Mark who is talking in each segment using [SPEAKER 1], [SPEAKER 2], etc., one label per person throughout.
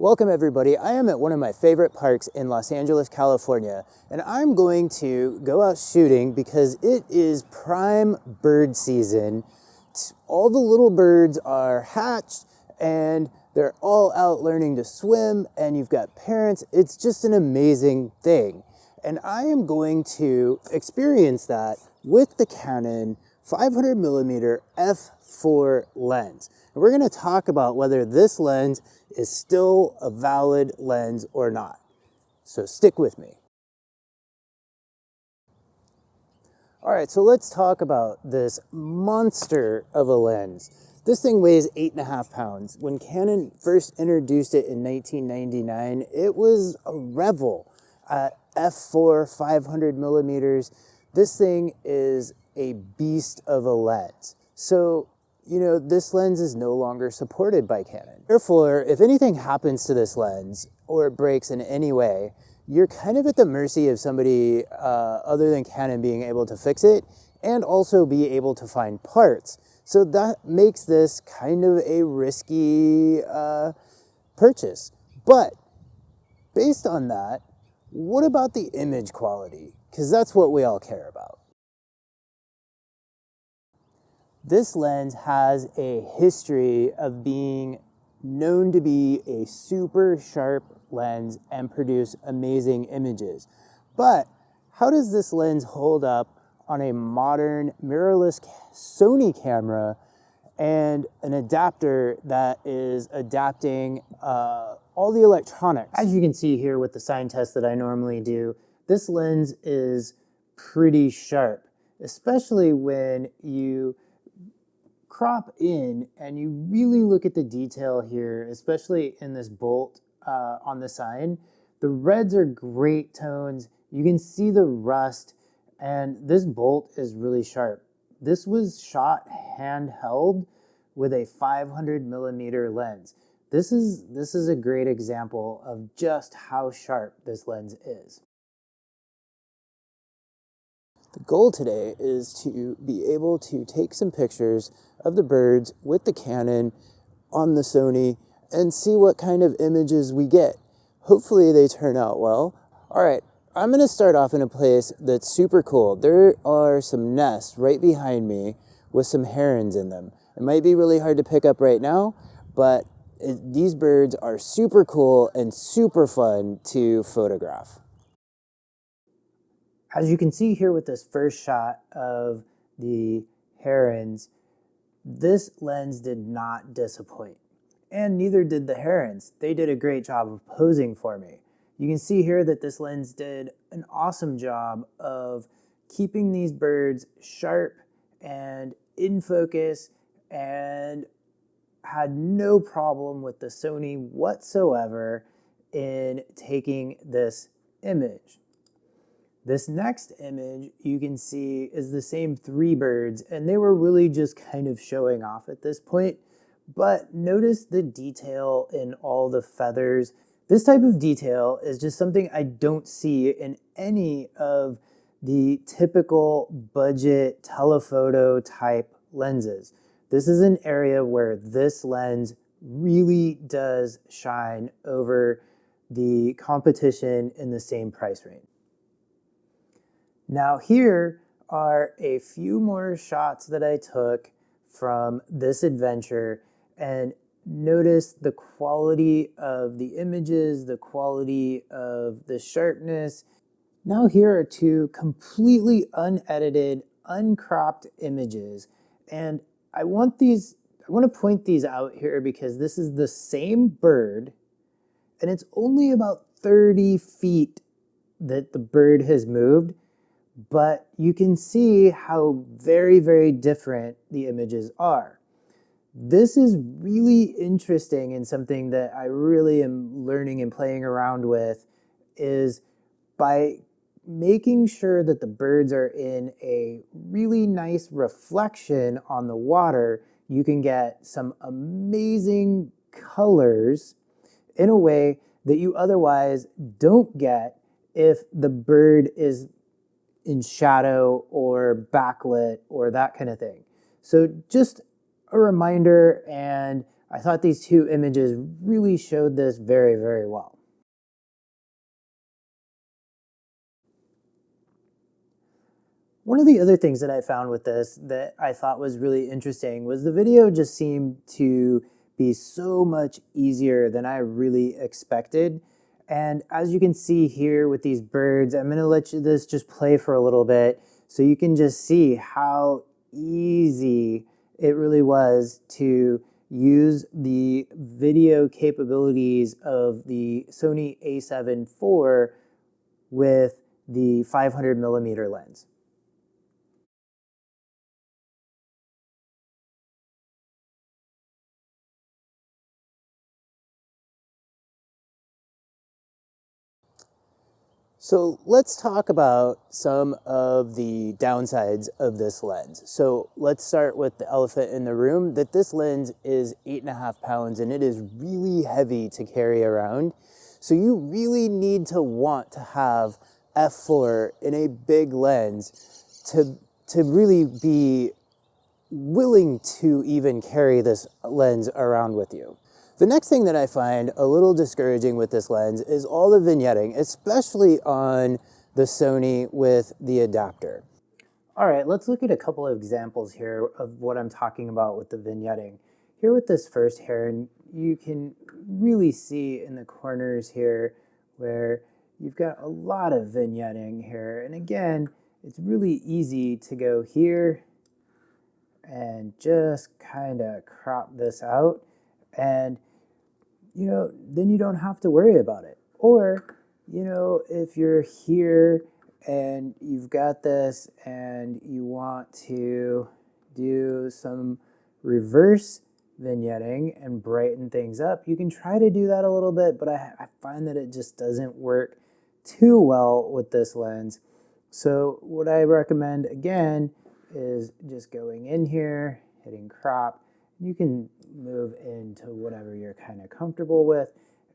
[SPEAKER 1] Welcome everybody. I am at one of my favorite parks in Los Angeles, California, and I'm going to go out shooting because it is prime bird season. All the little birds are hatched and they're all out learning to swim, and you've got parents. It's just an amazing thing. And I am going to experience that with the Canon 500mm F4 lens. And we're going to talk about whether this lens is still a valid lens or not. So stick with me. All right, so let's talk about this monster of a lens. This thing weighs 8.5 pounds. When Canon first introduced it in 1999, it was a revel at F4 500mm. This thing is a beast of a lens. So, you know, this lens is no longer supported by Canon. Therefore, if anything happens to this lens or it breaks in any way, you're kind of at the mercy of somebody other than Canon being able to fix it and also be able to find parts. So that makes this kind of a risky purchase. But based on that, what about the image quality? Because that's what we all care about. This lens has a history of being known to be a super sharp lens and produce amazing images. But how does this lens hold up on a modern mirrorless Sony camera and an adapter that is adapting all the electronics? As you can see here with the sign test that I normally do, this lens is pretty sharp, especially when you crop in and you really look at the detail here, especially in this bolt on the sign. The reds are great tones. You can see the rust, and this bolt is really sharp. This was shot handheld with a 500mm lens. This is a great example of just how sharp this lens is. The goal today is to be able to take some pictures of the birds with the Canon on the Sony and see what kind of images we get. Hopefully they turn out well. All right, I'm gonna start off in a place that's super cool. There are some nests right behind me with some herons in them. It might be really hard to pick up right now, but these birds are super cool and super fun to photograph. As you can see here with this first shot of the herons, this lens did not disappoint. And neither did the herons. They did a great job of posing for me. You can see here that this lens did an awesome job of keeping these birds sharp and in focus, and had no problem with the Sony whatsoever in taking this image. This next image you can see is the same three birds, and they were really just kind of showing off at this point. But notice the detail in all the feathers. This type of detail is just something I don't see in any of the typical budget telephoto type lenses. This is an area where this lens really does shine over the competition in the same price range. Now here are a few more shots that I took from this adventure, and notice the quality of the images, the quality of the sharpness. Now here are two completely unedited, uncropped images, and I want to point these out here because this is the same bird, and it's only about 30 feet that the bird has moved. But you can see how very, very different the images are. This is really interesting, and something that I really am learning and playing around with is by making sure that the birds are in a really nice reflection on the water, you can get some amazing colors in a way that you otherwise don't get if the bird is in shadow or backlit or that kind of thing. So just a reminder, and I thought these two images really showed this very, very well. One of the other things that I found with this that I thought was really interesting was the video just seemed to be so much easier than I really expected. And as you can see here with these birds, I'm gonna let this just play for a little bit so you can just see how easy it really was to use the video capabilities of the Sony A7 IV with the 500mm lens. So let's talk about some of the downsides of this lens. So let's start with the elephant in the room, that this lens is 8.5 pounds and it is really heavy to carry around. So you really need to want to have F4 in a big lens to really be willing to even carry this lens around with you. The next thing that I find a little discouraging with this lens is all the vignetting, especially on the Sony with the adapter. All right, let's look at a couple of examples here of what I'm talking about with the vignetting. Here with this first heron, you can really see in the corners here where you've got a lot of vignetting here. And again, it's really easy to go here and just kind of crop this out, and then you don't have to worry about it. Or if you're here and you've got this and you want to do some reverse vignetting and brighten things up, you can try to do that a little bit, but I find that it just doesn't work too well with this lens. So what I recommend again is just going in here, hitting crop. You can move into whatever you're kind of comfortable with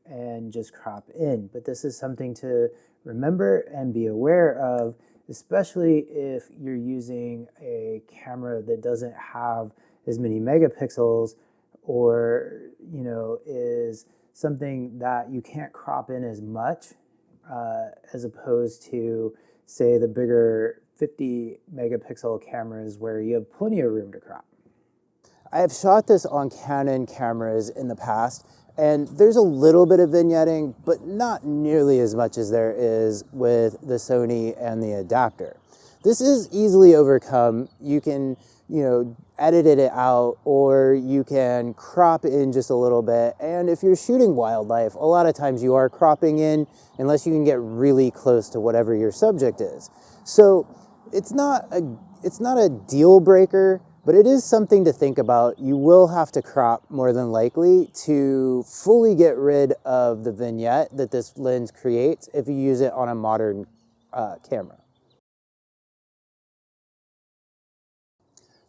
[SPEAKER 1] and just crop in. But this is something to remember and be aware of, especially if you're using a camera that doesn't have as many megapixels, or is something that you can't crop in as much as opposed to, say, the bigger 50 megapixel cameras where you have plenty of room to crop. I have shot this on Canon cameras in the past, and there's a little bit of vignetting, but not nearly as much as there is with the Sony and the adapter. This is easily overcome. You can, edit it out, or you can crop in just a little bit. And if you're shooting wildlife, a lot of times you are cropping in unless you can get really close to whatever your subject is. So it's not a deal breaker, but it is something to think about. You will have to crop more than likely to fully get rid of the vignette that this lens creates if you use it on a modern camera.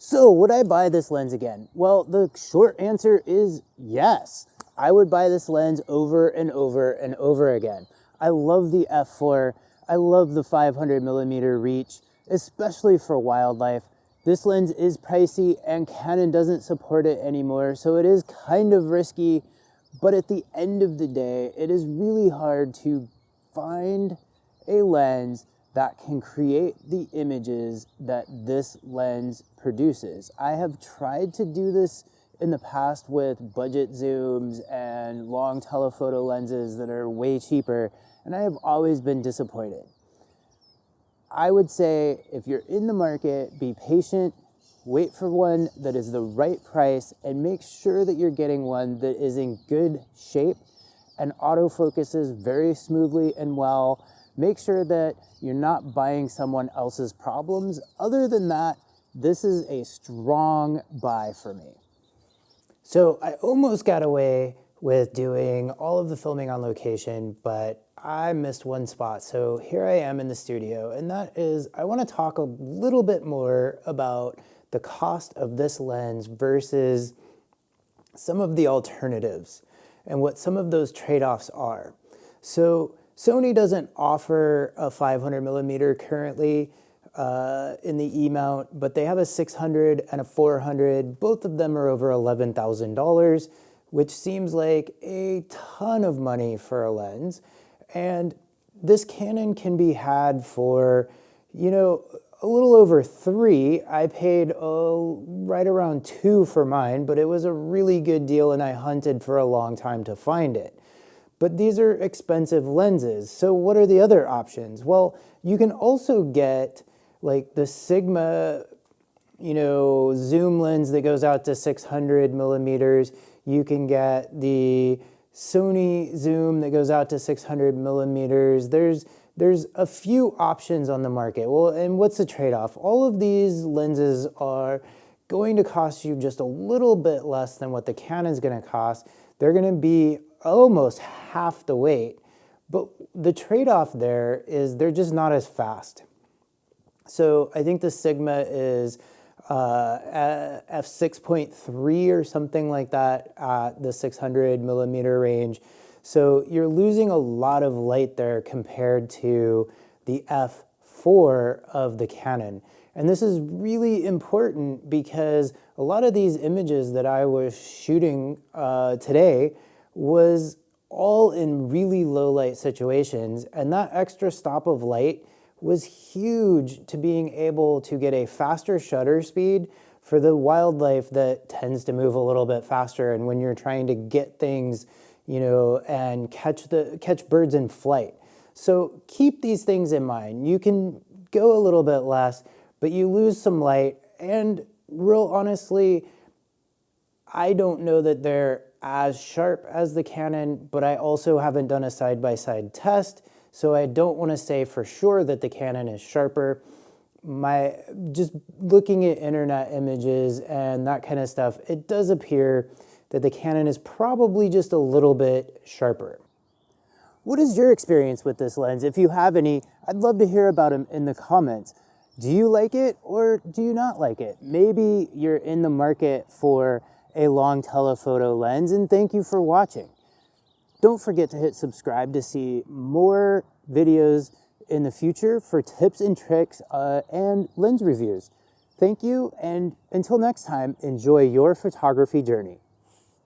[SPEAKER 1] So would I buy this lens again? Well, the short answer is yes. I would buy this lens over and over and over again. I love the F4. I love the 500mm reach, especially for wildlife. This lens is pricey and Canon doesn't support it anymore, so it is kind of risky, but at the end of the day, it is really hard to find a lens that can create the images that this lens produces. I have tried to do this in the past with budget zooms and long telephoto lenses that are way cheaper, and I have always been disappointed. I would say if you're in the market, be patient, wait for one that is the right price, and make sure that you're getting one that is in good shape and autofocuses very smoothly and well. Make sure that you're not buying someone else's problems. Other than that, this is a strong buy for me. So I almost got away with doing all of the filming on location, but I missed one spot. So here I am in the studio, and that is, I want to talk a little bit more about the cost of this lens versus some of the alternatives and what some of those trade-offs are. So Sony doesn't offer a 500mm currently in the E-mount, but they have a 600 and a 400. Both of them are over $11,000. which seems like a ton of money for a lens. And this Canon can be had for, you know, a little over $3. I paid right around $2 for mine, but it was a really good deal and I hunted for a long time to find it. But these are expensive lenses. So what are the other options? Well, you can also get like the Sigma, you know, zoom lens that goes out to 600 millimeters. You can get the Sony zoom that goes out to 600 millimeters. There's a few options on the market. Well, and what's the trade-off? All of these lenses are going to cost you just a little bit less than what the Canon's gonna cost. They're gonna be almost half the weight, but the trade-off there is they're just not as fast. So I think the Sigma is f6.3 or something like that at the 600 millimeter range. So you're losing a lot of light there compared to the F4 of the Canon. And this is really important because a lot of these images that I was shooting today was all in really low light situations, and that extra stop of light was huge to being able to get a faster shutter speed for the wildlife that tends to move a little bit faster, and when you're trying to get things, you know, and catch birds in flight. So keep these things in mind. You can go a little bit less, but you lose some light, and real honestly, I don't know that they're as sharp as the Canon, but I also haven't done a side-by-side test, so I don't want to say for sure that the Canon is sharper. Just looking at internet images and that kind of stuff, it does appear that the Canon is probably just a little bit sharper. What is your experience with this lens? If you have any, I'd love to hear about them in the comments. Do you like it or do you not like it? Maybe you're in the market for a long telephoto lens, and thank you for watching. Don't forget to hit subscribe to see more videos in the future for tips and tricks and lens reviews. Thank you, and until next time, enjoy your photography journey.